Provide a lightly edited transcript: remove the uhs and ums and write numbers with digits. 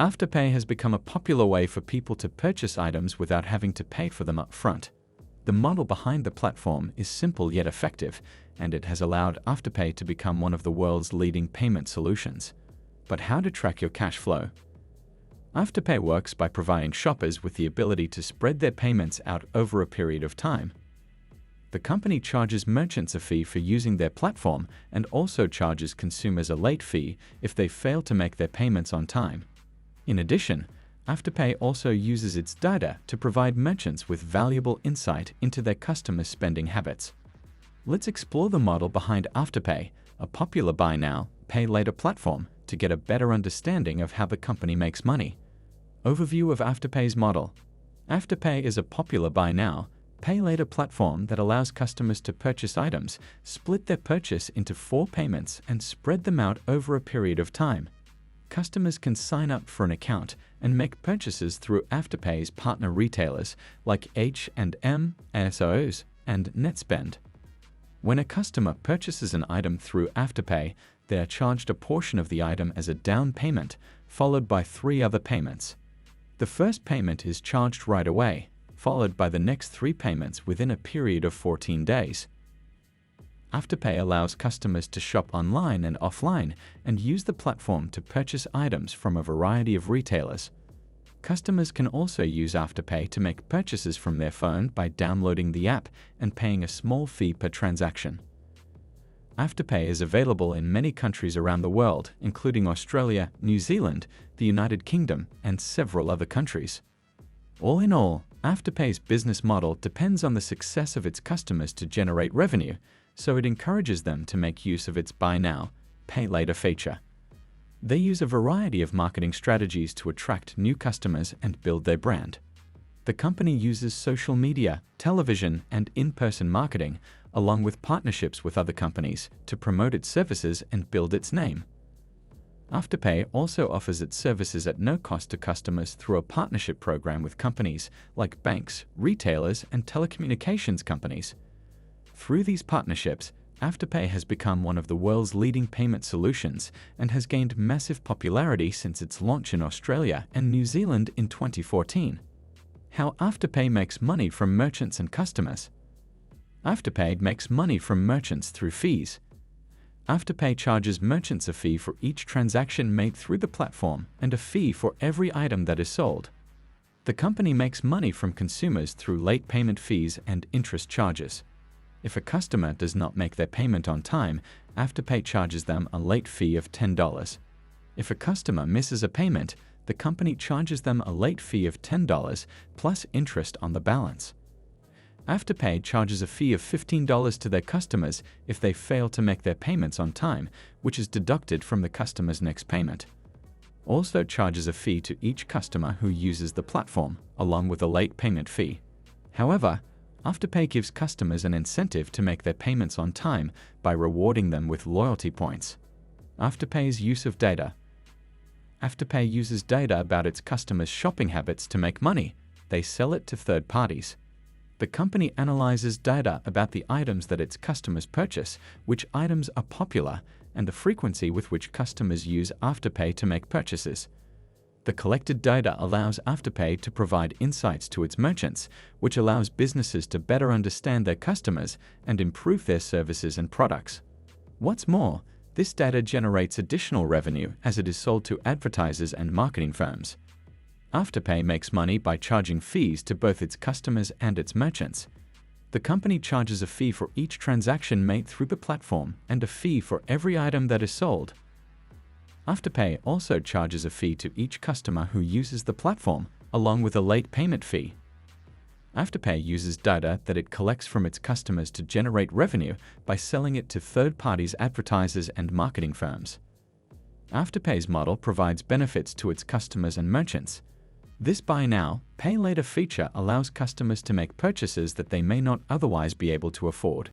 Afterpay has become a popular way for people to purchase items without having to pay for them up front. The model behind the platform is simple yet effective, and it has allowed Afterpay to become one of the world's leading payment solutions. But how to track your cash flow? Afterpay works by providing shoppers with the ability to spread their payments out over a period of time. The company charges merchants a fee for using their platform and also charges consumers a late fee if they fail to make their payments on time. In addition, Afterpay also uses its data to provide merchants with valuable insight into their customers' spending habits. Let's explore the model behind Afterpay, a popular buy now, pay later platform, to get a better understanding of how the company makes money. Overview of Afterpay's model. Afterpay is a popular buy now, pay later platform that allows customers to purchase items, split their purchase into 4 payments, and spread them out over a period of time. Customers can sign up for an account and make purchases through Afterpay's partner retailers like H&M, ASOS, and Netspend. When a customer purchases an item through Afterpay, they are charged a portion of the item as a down payment, followed by 3 other payments. The first payment is charged right away, followed by the next 3 payments within a period of 14 days. Afterpay allows customers to shop online and offline and use the platform to purchase items from a variety of retailers. Customers can also use Afterpay to make purchases from their phone by downloading the app and paying a small fee per transaction. Afterpay is available in many countries around the world, including Australia, New Zealand, the United Kingdom, and several other countries. All in all, Afterpay's business model depends on the success of its customers to generate revenue, so it encourages them to make use of its buy now, pay later feature. They use a variety of marketing strategies to attract new customers and build their brand. The company uses social media, television, and in-person marketing, along with partnerships with other companies, to promote its services and build its name. Afterpay also offers its services at no cost to customers through a partnership program with companies like banks, retailers, and telecommunications companies. Through these partnerships, Afterpay has become one of the world's leading payment solutions and has gained massive popularity since its launch in Australia and New Zealand in 2014. How Afterpay makes money from merchants and customers. Afterpay makes money from merchants through fees. Afterpay charges merchants a fee for each transaction made through the platform and a fee for every item that is sold. The company makes money from consumers through late payment fees and interest charges. If a customer does not make their payment on time, Afterpay charges them a late fee of $10. If a customer misses a payment, the company charges them a late fee of $10 plus interest on the balance. Afterpay charges a fee of $15 to their customers if they fail to make their payments on time, which is deducted from the customer's next payment. Also charges a fee to each customer who uses the platform, along with a late payment fee. However, Afterpay gives customers an incentive to make their payments on time by rewarding them with loyalty points. Afterpay's use of data. Afterpay uses data about its customers' shopping habits to make money. They sell it to third parties. The company analyzes data about the items that its customers purchase, which items are popular, and the frequency with which customers use Afterpay to make purchases. The collected data allows Afterpay to provide insights to its merchants, which allows businesses to better understand their customers and improve their services and products. What's more, this data generates additional revenue as it is sold to advertisers and marketing firms. Afterpay makes money by charging fees to both its customers and its merchants. The company charges a fee for each transaction made through the platform and a fee for every item that is sold. Afterpay also charges a fee to each customer who uses the platform, along with a late payment fee. Afterpay uses data that it collects from its customers to generate revenue by selling it to third parties, advertisers, and marketing firms. Afterpay's model provides benefits to its customers and merchants. This buy now, pay later feature allows customers to make purchases that they may not otherwise be able to afford.